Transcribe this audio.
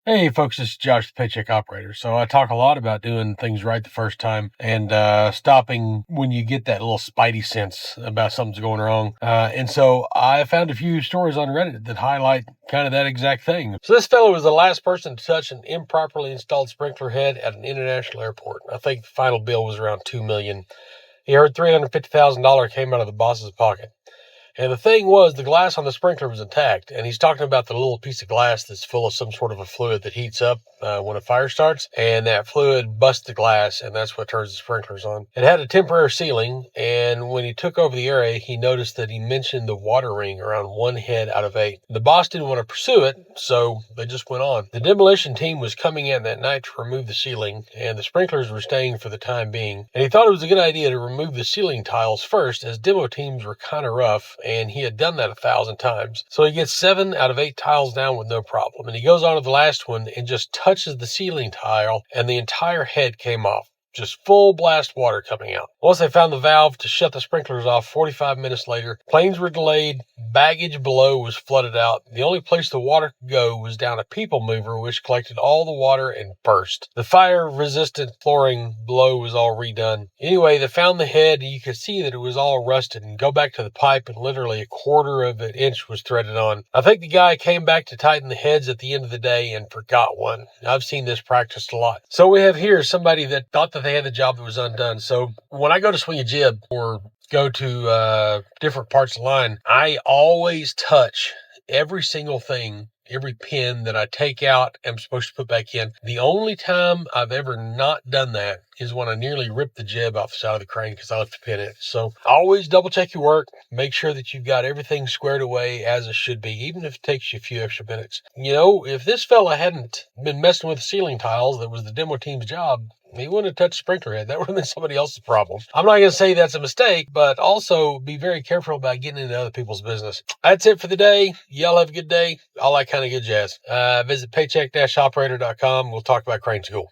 Hey folks, this is Josh, the Paycheck Operator. So I talk a lot about doing things right the first time and stopping when you get that little spidey sense about something's going wrong. And so I found a few stories on Reddit that highlight kind of that exact thing. So this fellow was the last person to touch an improperly installed sprinkler head at an international airport. I think the final bill was around $2 million. He heard $350,000 came out of the boss's pocket. And the thing was, the glass on the sprinkler was intact, and he's talking about the little piece of glass that's full of some sort of a fluid that heats up when a fire starts, and that fluid busts the glass, and that's what turns the sprinklers on. It had a temporary sealing, and when he took over the area, he noticed that he mentioned the water ring around one head out of 8. The boss didn't want to pursue it, so they just went on. The demolition team was coming in that night to remove the ceiling, and the sprinklers were staying for the time being, and he thought it was a good idea to remove the ceiling tiles first, as demo teams were kind of rough, and he had done that 1,000 times. So he gets 7 out of 8 tiles down with no problem. And he goes on to the last one and just touches the ceiling tile, and the entire head came off. Just full blast water coming out. Once they found the valve to shut the sprinklers off, 45 minutes later, planes were delayed, baggage below was flooded out. The only place the water could go was down a people mover, which collected all the water and burst. The fire-resistant flooring below was all redone. Anyway, they found the head, and you could see that it was all rusted, and go back to the pipe, and literally 1/4 of an inch was threaded on. I think the guy came back to tighten the heads at the end of the day and forgot one. I've seen this practiced a lot. So we have here somebody that thought that they had the job that was undone. So when I go to swing a jib or go to different parts of the line, I always touch every single thing, every pin that I take out I'm supposed to put back in. The only time I've ever not done that is when I nearly ripped the jib off the side of the crane because I left the pin in it. So always double check your work. Make sure that you've got everything squared away as it should be, even if it takes you a few extra minutes. You know, if this fella hadn't been messing with the ceiling tiles that was the demo team's job, he wouldn't have touched the sprinkler head. That would have been somebody else's problem. I'm not going to say that's a mistake, but also be very careful about getting into other people's business. That's it for the day. Y'all have a good day. All that kind of good jazz. Visit paycheck-operator.com. We'll talk about crane school.